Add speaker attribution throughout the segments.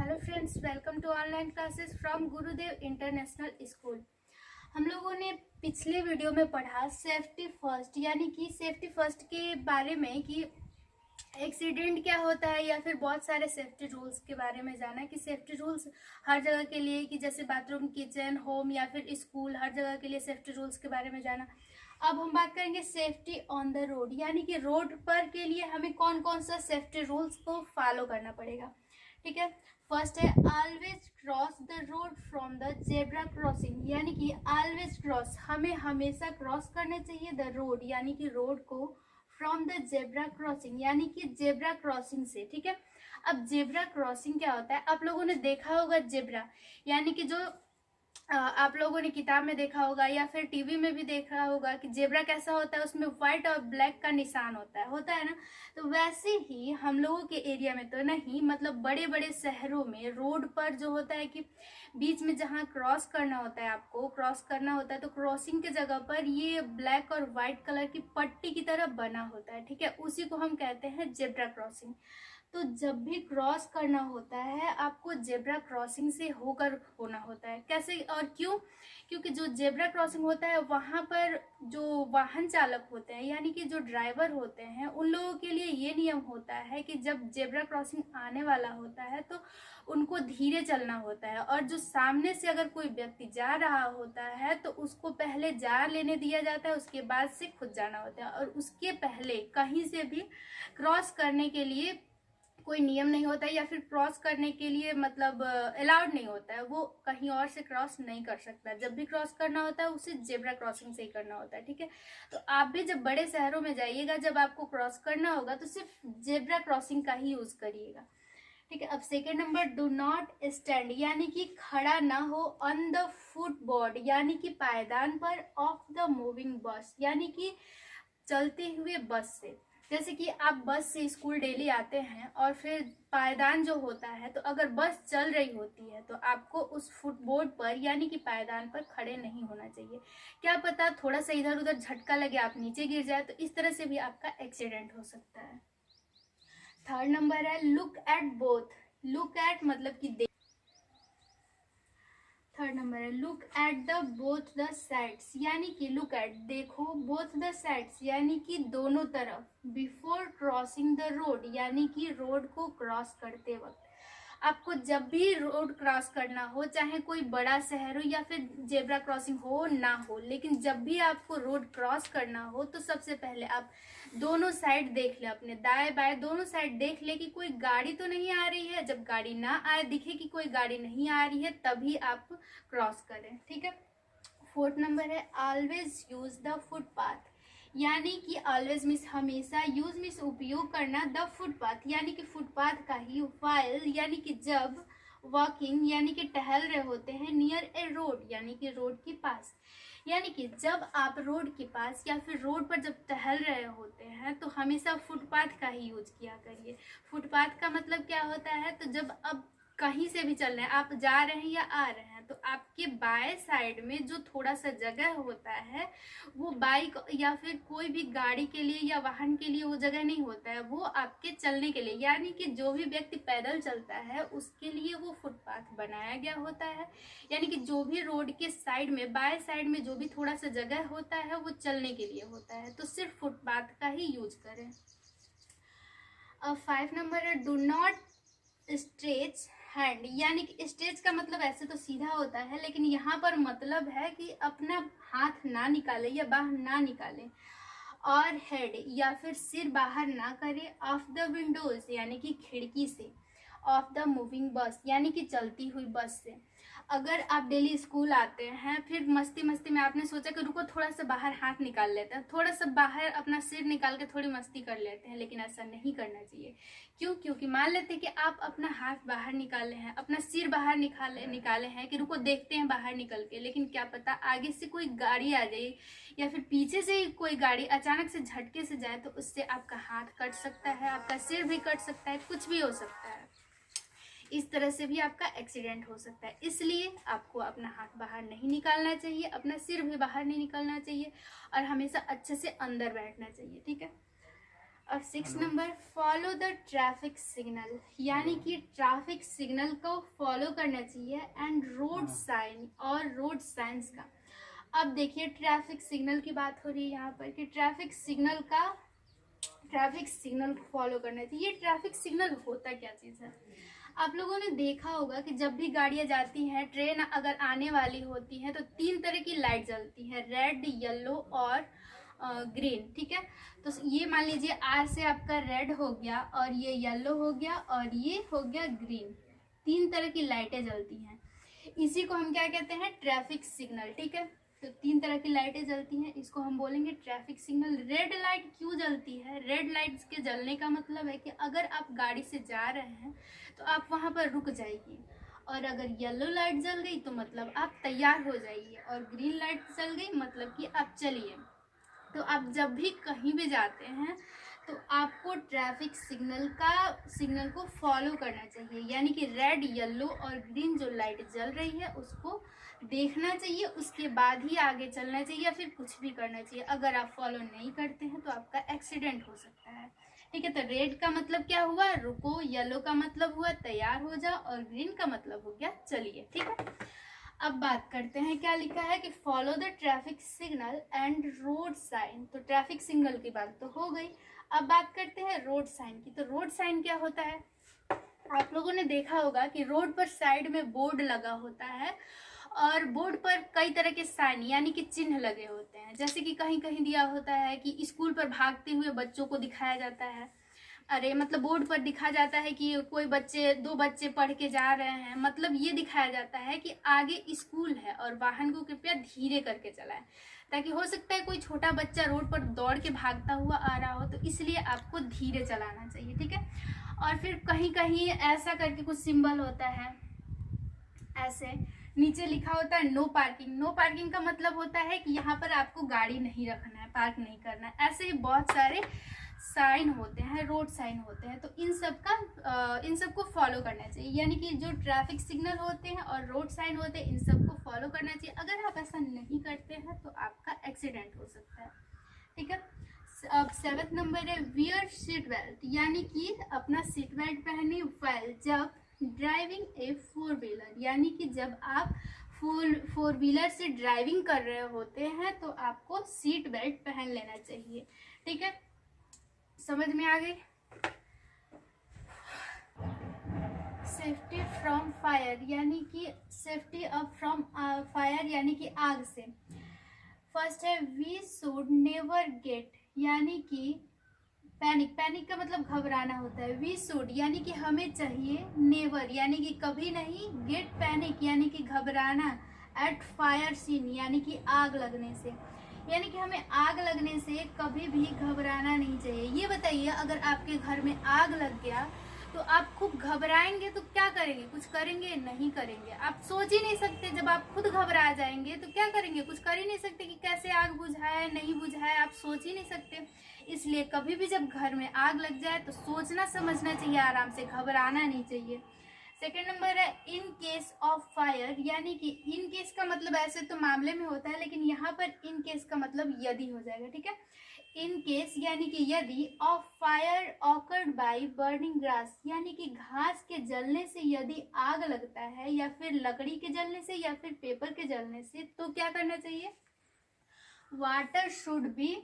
Speaker 1: Hello friends, welcome to online classes from Gurudev international school. हम लोगों ने पिछले वीडियो में पढ़ा सेफ्टी फर्स्ट, यानी कि सेफ्टी फर्स्ट के बारे में कि एक्सीडेंट क्या होता है या फिर बहुत सारे सेफ्टी रूल्स के बारे में जाना कि सेफ्टी रूल्स हर जगह के लिए, कि जैसे बाथरूम, किचन, होम या फिर स्कूल, हर जगह के लिए सेफ्टी रूल्स के बारे में जाना। अब हम बात करेंगे सेफ्टी ऑन द रोड, यानी कि रोड पर के लिए हमें कौन कौन सा सेफ्टी रूल्स को फॉलो करना पड़ेगा। ठीक है, फर्स्ट है always cross the road from the zebra crossing, यानी कि ऑलवेज क्रॉस, हमें हमेशा क्रॉस करना चाहिए द रोड, यानी कि रोड को फ्रॉम द जेब्रा क्रॉसिंग, यानी कि जेब्रा क्रॉसिंग से। ठीक है, अब जेब्रा क्रॉसिंग क्या होता है, आप लोगों ने देखा होगा जेब्रा, यानी कि जो आप लोगों ने किताब में देखा होगा या फिर टीवी में भी देखा होगा कि जेब्रा कैसा होता है, उसमें व्हाइट और ब्लैक का निशान होता है ना। तो वैसे ही हम लोगों के एरिया में तो नहीं, मतलब बड़े बड़े शहरों में रोड पर जो होता है कि बीच में जहाँ क्रॉस करना होता है, आपको क्रॉस करना होता है, तो क्रॉसिंग के जगह पर ये ब्लैक और व्हाइट कलर की पट्टी की तरह बना होता है। ठीक है, उसी को हम कहते हैं जेब्रा क्रॉसिंग। तो जब भी क्रॉस करना होता है आपको जेब्रा क्रॉसिंग से होकर होना होता है। कैसे और क्यों? क्योंकि जो जेब्रा क्रॉसिंग होता है वहाँ पर जो वाहन चालक होते हैं, यानी कि जो ड्राइवर होते हैं, उन लोगों के लिए ये नियम होता है कि जब जेब्रा क्रॉसिंग आने वाला होता है तो उनको धीरे चलना होता है, और जो सामने से अगर कोई व्यक्ति जा रहा होता है तो उसको पहले जा लेने दिया जाता है, उसके बाद से खुद जाना होता है। और उसके पहले कहीं से भी क्रॉस करने के लिए कोई नियम नहीं होता है, या फिर क्रॉस करने के लिए मतलब अलाउड नहीं होता है, वो कहीं और से क्रॉस नहीं कर सकता। जब भी क्रॉस करना होता है उसे जेब्रा क्रॉसिंग से ही करना होता है। ठीक है, तो आप भी जब बड़े शहरों में जाइएगा, जब आपको क्रॉस करना होगा तो सिर्फ जेब्रा क्रॉसिंग का ही यूज करिएगा। ठीक है, अब second number, do not stand, यानी कि खड़ा ना हो ऑन द फुटबोर्ड, यानी कि पायदान पर, ऑफ द मूविंग बस, यानी कि चलते हुए बस से। जैसे कि आप बस से स्कूल डेली आते हैं और फिर पायदान जो होता है, तो अगर बस चल रही होती है तो आपको उस फुटबोर्ड पर यानी कि पायदान पर खड़े नहीं होना चाहिए। क्या पता थोड़ा सा इधर उधर झटका लगे, आप नीचे गिर जाए, तो इस तरह से भी आपका एक्सीडेंट हो सकता है। थर्ड नंबर है look at both. Look at मतलब कि थर्ड नंबर है look at the both the sides, यानी कि लुक एट, देखो, बोथ द साइड्स यानी कि दोनों तरफ, बिफोर क्रॉसिंग द रोड, यानी कि रोड को क्रॉस करते वक्त। आपको जब भी रोड क्रॉस करना हो, चाहे कोई बड़ा शहर हो या फिर जेब्रा क्रॉसिंग हो ना हो, लेकिन जब भी आपको रोड क्रॉस करना हो तो सबसे पहले आप दोनों साइड देख ले, अपने दाएं बाएं दोनों साइड देख ले कि कोई गाड़ी तो नहीं आ रही है। जब गाड़ी ना आए, दिखे कि कोई गाड़ी नहीं आ रही है, तभी आप क्रॉस करें। ठीक है, फोर्थ नंबर है ऑलवेज यूज द फुटपाथ, यानी कि ऑलवेज मीन्स हमेशा, यूज मीन्स उपयोग करना, द फुटपाथ यानी कि फुटपाथ का ही, वाइल यानी कि जब, वॉकिंग यानी कि टहल रहे होते हैं, नियर ए रोड यानी कि रोड के पास, यानी कि जब आप रोड के पास या फिर रोड पर जब टहल रहे होते हैं तो हमेशा फुटपाथ का ही यूज किया करिए। फुटपाथ का मतलब क्या होता है, तो जब अब कहीं से भी चल रहे हैं, आप जा रहे हैं या आ रहे हैं, तो आपके बाएं साइड में जो थोड़ा सा जगह होता है वो बाइक या फिर कोई भी गाड़ी के लिए या वाहन के लिए वो जगह नहीं होता है, वो आपके चलने के लिए, यानी कि जो भी व्यक्ति पैदल चलता है उसके लिए वो फुटपाथ बनाया गया होता है। यानी कि जो भी रोड के साइड में, बाएं साइड में जो भी थोड़ा सा जगह होता है वो चलने के लिए होता है, तो सिर्फ फुटपाथ का ही यूज करें। अब 5 नंबर है डू नॉट स्ट्रेच हैंड, यानी कि स्ट्रेच का मतलब ऐसे तो सीधा होता है, लेकिन यहाँ पर मतलब है कि अपना हाथ ना निकाले या बाहर ना निकाले, और हेड या फिर सिर बाहर ना करे, ऑफ द विंडोज यानी कि खिड़की से, ऑफ द मूविंग बस यानी कि चलती हुई बस से। अगर आप डेली स्कूल आते हैं, फिर मस्ती मस्ती में आपने सोचा कि रुको थोड़ा सा बाहर हाथ निकाल लेते हैं, थोड़ा सा बाहर अपना सिर निकाल के थोड़ी मस्ती कर लेते हैं, लेकिन ऐसा नहीं करना चाहिए। क्यों? क्योंकि मान लेते हैं कि आप अपना हाथ बाहर निकाले हैं, अपना सिर बाहर निकाले हैं कि रुको देखते हैं बाहर निकल के, लेकिन क्या पता आगे से कोई गाड़ी आ जाए या फिर पीछे से कोई गाड़ी अचानक से झटके से जाए, तो उससे आपका हाथ कट सकता है, आपका सिर भी कट सकता है, कुछ भी हो सकता है। इस तरह से भी आपका एक्सीडेंट हो सकता है, इसलिए आपको अपना हाथ बाहर नहीं निकालना चाहिए, अपना सिर भी बाहर नहीं निकालना चाहिए, और हमेशा अच्छे से अंदर बैठना चाहिए। ठीक है, अब 6 number, follow the traffic signal, यानी कि ट्रैफिक सिग्नल को फॉलो करना चाहिए एंड रोड साइन और रोड साइंस का। अब देखिए ट्रैफिक सिग्नल की बात हो रही है यहाँ पर कि ट्रैफिक सिग्नल को फॉलो करना चाहिए। ये ट्रैफिक सिग्नल होता क्या चीज़ है? आप लोगों ने देखा होगा कि जब भी गाड़ियाँ जाती हैं, ट्रेन अगर आने वाली होती है तो 3 तरह की लाइट जलती है, रेड, येलो और ग्रीन। ठीक है, तो ये मान लीजिए आर से आपका रेड हो गया और ये येलो हो गया और ये हो गया ग्रीन। 3 तरह की लाइटें जलती हैं, इसी को हम क्या कहते हैं? Traffic signal. ठीक है, तो 3 तरह की लाइटें जलती हैं, इसको हम बोलेंगे ट्रैफिक सिग्नल। रेड लाइट क्यों जलती है? रेड लाइट्स के जलने का मतलब है कि अगर आप गाड़ी से जा रहे हैं तो आप वहाँ पर रुक जाइए, और अगर येलो लाइट जल गई तो मतलब आप तैयार हो जाइए, और ग्रीन लाइट जल गई मतलब कि आप चलिए। तो आप जब भी कहीं भी जाते हैं तो आपको ट्रैफिक सिग्नल को फॉलो करना चाहिए, यानी कि रेड, येलो और ग्रीन जो लाइट जल रही है उसको देखना चाहिए, उसके बाद ही आगे चलना चाहिए या फिर कुछ भी करना चाहिए। अगर आप फॉलो नहीं करते हैं तो आपका एक्सीडेंट हो सकता है। ठीक है, तो रेड का मतलब क्या हुआ? रुको, येलो का मतलब हुआ तैयार हो जाओ, और ग्रीन का मतलब हो गया चलिए। ठीक है, अब बात करते हैं क्या लिखा है कि follow the traffic signal and road sign. तो ट्रैफिक सिग्नल की बात तो हो गई, अब बात करते हैं रोड साइन की। तो रोड साइन क्या होता है? आप लोगों ने देखा होगा कि रोड पर साइड में बोर्ड लगा होता है, और बोर्ड पर कई तरह के साइन यानी कि चिन्ह लगे होते हैं। जैसे कि कहीं कहीं दिया होता है कि स्कूल पर भागते हुए बच्चों को दिखाया जाता है, अरे मतलब बोर्ड पर दिखा जाता है कि कोई बच्चे, 2 बच्चे पढ़ के जा रहे हैं, मतलब ये दिखाया जाता है कि आगे स्कूल है और वाहन को कृपया धीरे करके चलाएं, ताकि हो सकता है कोई छोटा बच्चा रोड पर दौड़ के भागता हुआ आ रहा हो, तो इसलिए आपको धीरे चलाना चाहिए। ठीक है, और फिर कहीं कहीं ऐसा करके कुछ सिंबल होता है, ऐसे नीचे लिखा होता है नो पार्किंग। नो पार्किंग का मतलब होता है कि यहाँ पर आपको गाड़ी नहीं रखना है, पार्क नहीं करना है। ऐसे ही बहुत सारे साइन होते हैं, रोड साइन होते हैं, तो इन सब को फॉलो करना चाहिए, यानी कि जो ट्रैफिक सिग्नल होते हैं और रोड साइन होते हैं इन सब को फॉलो करना चाहिए। अगर आप ऐसा नहीं करते हैं तो आपका एक्सीडेंट हो सकता है। ठीक है, अब 7th नंबर है वियर सीट बेल्ट, यानी कि अपना सीट बेल्ट पहने वेल जब ड्राइविंग ए 4 व्हीलर, यानी कि जब आप 4 व्हीलर से ड्राइविंग कर रहे होते हैं तो आपको सीट बेल्ट पहन लेना चाहिए। ठीक है, समझ में आ गई? सेफ्टी फ्रॉम फायर, यानी कि सेफ्टी अप फ्रॉम फायर, यानी कि आग से। फर्स्ट है वी शुड नेवर गेट, यानी कि पैनिक का मतलब घबराना होता है। वी शुड यानी कि हमें चाहिए, नेवर यानी कि कभी नहीं, गेट पैनिक यानी कि घबराना, एट फायर सीन यानी कि आग लगने से, यानी कि हमें आग लगने से कभी भी घबराना नहीं चाहिए। ये बताइए अगर आपके घर में आग लग गया तो आप खूब घबराएंगे तो क्या करेंगे? कुछ करेंगे? नहीं करेंगे। आप सोच ही नहीं सकते, जब आप खुद घबरा जाएंगे तो क्या करेंगे? कुछ कर ही नहीं सकते कि कैसे आग बुझाए नहीं बुझाए, आप सोच ही नहीं सकते। इसलिए कभी भी जब घर में आग लग जाए तो सोचना समझना चाहिए, आराम से, घबराना नहीं चाहिए। सेकेंड नंबर है इन केस ऑफ फायर, यानी कि इन केस का मतलब ऐसे तो मामले में होता है, लेकिन यहाँ पर इन केस का मतलब यदि हो जाएगा। ठीक है, इन केस यानी कि यदि, of fire awkward by burning grass, यानी कि घास के जलने से यदि आग लगता है, या फिर लकड़ी के जलने से, या फिर पेपर के जलने से, तो क्या करना चाहिए? वाटर शुड बी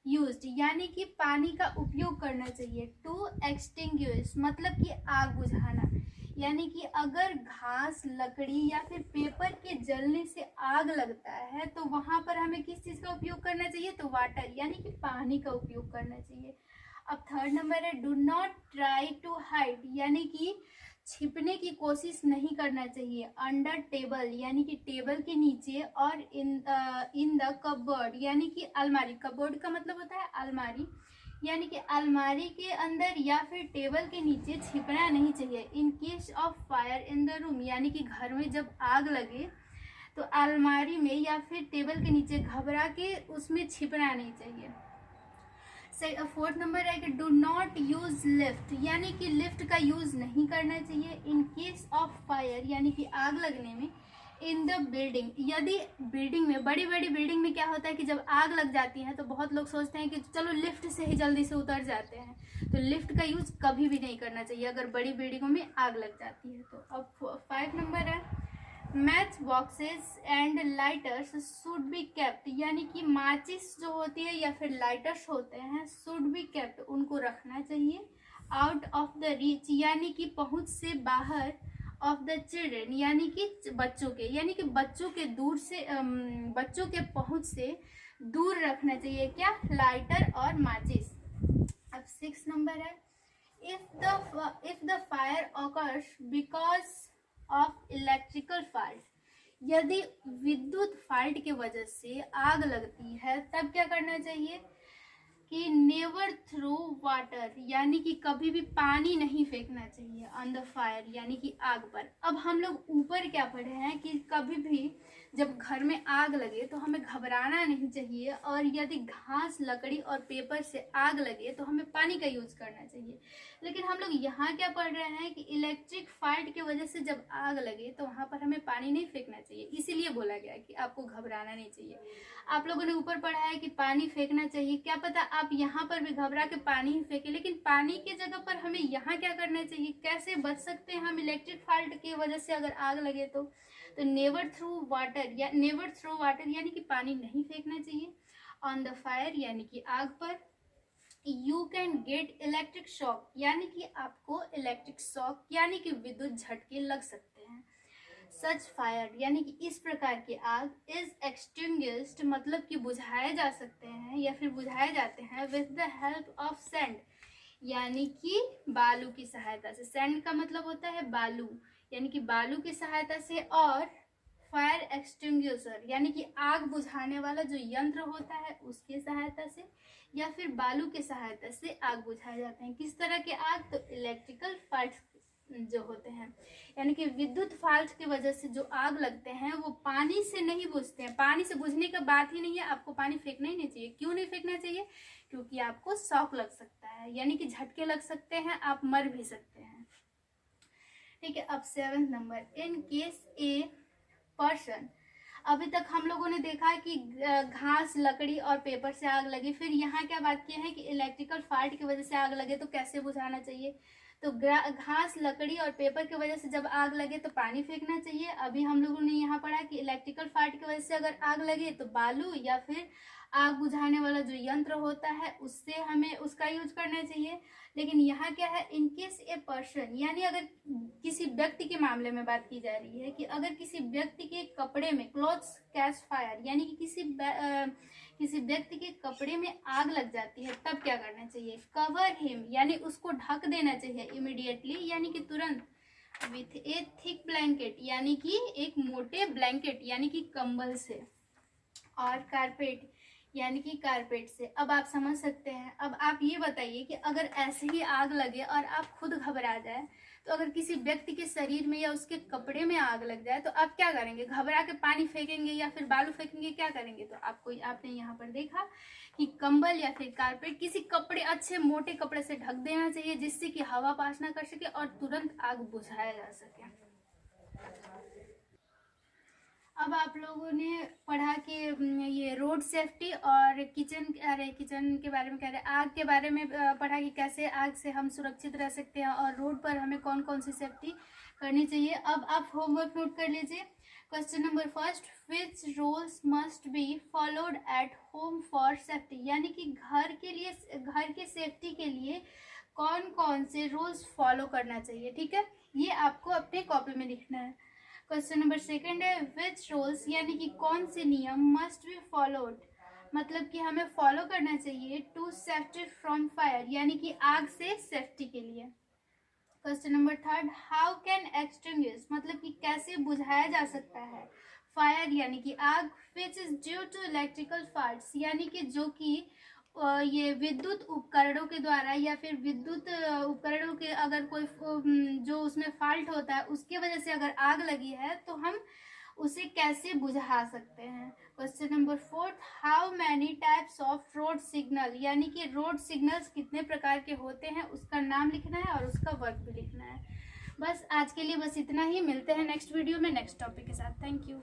Speaker 1: यूज्ड, यानी कि पानी का उपयोग करना चाहिए। टू एक्सटिंग्विश मतलब कि आग बुझाना, यानी कि अगर घास, लकड़ी या फिर पेपर के जलने से आग लगता है तो वहां पर हमें किस चीज का उपयोग करना चाहिए? तो वाटर यानी कि पानी का उपयोग करना चाहिए। अब थर्ड नंबर है do not try to hide, यानी कि छिपने की कोशिश नहीं करना चाहिए। अंडर टेबल यानी कि टेबल के नीचे, और इन द कबर्ड यानी कि अलमारी। कबर्ड का मतलब होता है अलमारी, यानी कि अलमारी के अंदर या फिर टेबल के नीचे छिपना नहीं चाहिए। In case of fire in the room, यानी कि घर में जब आग लगे तो अलमारी में या फिर टेबल के नीचे घबरा के उसमें छिपना नहीं चाहिए। फोर्थ नंबर है कि डू नॉट यूज लिफ्ट, यानी कि लिफ्ट का यूज नहीं करना चाहिए। इन केस ऑफ फायर यानी कि आग लगने में, इन द बिल्डिंग, यदि बिल्डिंग में, बड़ी बड़ी बिल्डिंग में क्या होता है कि जब आग लग जाती है तो बहुत लोग सोचते हैं कि चलो लिफ्ट से ही जल्दी से उतर जाते हैं, तो लिफ्ट का यूज कभी भी नहीं करना चाहिए अगर बड़ी बिल्डिंगों में आग लग जाती है तो। अब 5 नंबर है, match boxes and lighters should be kept, यानी कि माचिस जो होती है या फिर लाइटर्स होते हैं शुड बी केप्ट, उनको रखना चाहिए आउट ऑफ द रीच, यानी कि पहुंच से बाहर, ऑफ द चिल्ड्रेन, यानी कि बच्चों के, यानी कि बच्चों के दूर से बच्चों के पहुंच से दूर रखना चाहिए क्या, लाइटर और माचिस। अब 6 नंबर है, if the fire occurs because of electrical fault, यदि विद्युत फॉल्ट की वजह से आग लगती है तब क्या करना चाहिए कि नेवर थ्रो वाटर, यानी कि कभी भी पानी नहीं फेंकना चाहिए ऑन द फायर, यानी कि आग पर। अब हम लोग ऊपर क्या पढ़े हैं कि कभी भी जब घर में आग लगे तो हमें घबराना नहीं चाहिए, और यदि घास लकड़ी और पेपर से आग लगे तो हमें पानी का यूज करना चाहिए। लेकिन हम लोग यहाँ क्या पढ़ रहे हैं कि इलेक्ट्रिक फॉल्ट की वजह से जब आग लगे तो वहाँ पर हमें पानी नहीं फेंकना चाहिए, इसीलिए बोला गया कि आपको घबराना नहीं चाहिए। आप लोगों ने ऊपर पढ़ा है कि पानी फेंकना चाहिए, क्या पता आप यहाँ पर भी घबरा के पानी ही फेंके, लेकिन पानी की जगह पर हमें यहाँ क्या करना चाहिए, कैसे बच सकते हैं हम इलेक्ट्रिक फॉल्ट की वजह से अगर आग लगे तो नेवर थ्रो वाटर, या नेवर थ्रो वाटर यानी कि पानी नहीं फेंकना चाहिए ऑन द फायर, यानी कि आग पर। You can get electric shock, यानी कि आपको इलेक्ट्रिक शॉक यानी कि विद्युत झटके लग सकते हैं। सच फायर, यानी कि इस प्रकार की आग इज एक्सटिंग्विश्ड, मतलब कि बुझाए जा सकते हैं या फिर बुझाए जाते हैं with the help of sand, यानी कि बालू की सहायता से। सैंड का मतलब होता है बालू, यानी कि बालू की सहायता से, और फायर एक्सटिंग्विशर यानी कि आग बुझाने वाला जो यंत्र होता है उसकी सहायता से, या फिर बालू की सहायता से आग बुझाए जाते हैं। किस तरह के आग, तो इलेक्ट्रिकल फॉल्ट जो होते हैं, यानी कि विद्युत फॉल्ट की वजह से जो आग लगते हैं वो पानी से नहीं बुझते हैं, पानी से बुझने का बात ही नहीं है, आपको पानी फेंकना ही नहीं चाहिए। क्यों नहीं फेंकना चाहिए, क्योंकि आपको शॉक लग सकता है, यानी कि झटके लग सकते हैं, आप मर भी सकते हैं। ठीक है। अब 7 number, in case a person, अभी तक हम लोगों ने देखा कि घास लकड़ी और पेपर से आग लगी, फिर यहाँ क्या बात की है कि इलेक्ट्रिकल फॉल्ट की वजह से आग लगे तो कैसे बुझाना चाहिए, तो घास लकड़ी और पेपर की वजह से जब आग लगे तो पानी फेंकना चाहिए। अभी हम लोगों ने यहाँ पढ़ा कि इलेक्ट्रिकल फॉल्ट की वजह से अगर आग लगे तो बालू या फिर आग बुझाने वाला जो यंत्र होता है उससे हमें उसका यूज करना चाहिए। लेकिन यहाँ क्या है, इनकेस ए पर्सन, यानी अगर किसी व्यक्ति के मामले में बात की जा रही है कि अगर किसी व्यक्ति के कपड़े में क्लॉथ्स कैच फायर, यानी कि किसी व्यक्ति के कपड़े में आग लग जाती है तब क्या करना चाहिए, कवर हिम, यानी उसको ढक देना चाहिए इमीडिएटली, यानी कि तुरंत, विथ ए थिक ब्लैंकेट, यानी कि एक मोटे ब्लैंकेट यानी कि कंबल से, और कारपेट यानी कि कारपेट से। अब आप समझ सकते हैं। अब आप ये बताइए कि अगर ऐसे ही आग लगे और आप खुद घबरा जाए, तो अगर किसी व्यक्ति के शरीर में या उसके कपड़े में आग लग जाए तो आप क्या करेंगे, घबरा के पानी फेंकेंगे या फिर बालू फेंकेंगे, क्या करेंगे, तो आपने यहाँ पर देखा कि कंबल या फिर कारपेट, किसी कपड़े, अच्छे मोटे कपड़े से ढक देना चाहिए जिससे कि हवा पास ना कर सके और तुरंत आग बुझाया जा सके। अब आप लोगों ने पढ़ा कि ये रोड सेफ्टी और किचन के बारे में कह रहे, आग के बारे में पढ़ा कि कैसे आग से हम सुरक्षित रह सकते हैं और रोड पर हमें कौन कौन सी सेफ्टी करनी चाहिए। अब आप होमवर्क नोट कर लीजिए। Question number 1, which rules must be followed at home for safety, यानी कि घर के सेफ्टी के लिए कौन कौन से रूल्स फॉलो करना चाहिए। ठीक है, ये आपको अपने कॉपी में लिखना है। क्वेश्चन नंबर 2 है, विच रूल्स, यानी कि कौन से नियम मस्ट बी फॉलोड, मतलब कि हमें फॉलो करना चाहिए टू सेफ्टी फ्रॉम फायर, यानी कि आग से सेफ्टी के लिए। Question number 3, how can extinguish, मतलब कि कैसे बुझाया जा सकता है फायर, यानी कि आग, which is due to electrical faults, यानी कि जो कि ये विद्युत उपकरणों के द्वारा या फिर विद्युत उपकरणों के अगर कोई जो उसमें फॉल्ट होता है उसकी वजह से अगर आग लगी है तो हम उसे कैसे बुझा सकते हैं। Question number 4, how many types of road signal, यानी कि रोड सिग्नल्स कितने प्रकार के होते हैं उसका नाम लिखना है और उसका वर्क भी लिखना है। बस आज के लिए बस इतना ही, मिलते हैं नेक्स्ट वीडियो में नेक्स्ट टॉपिक के साथ। Thank you.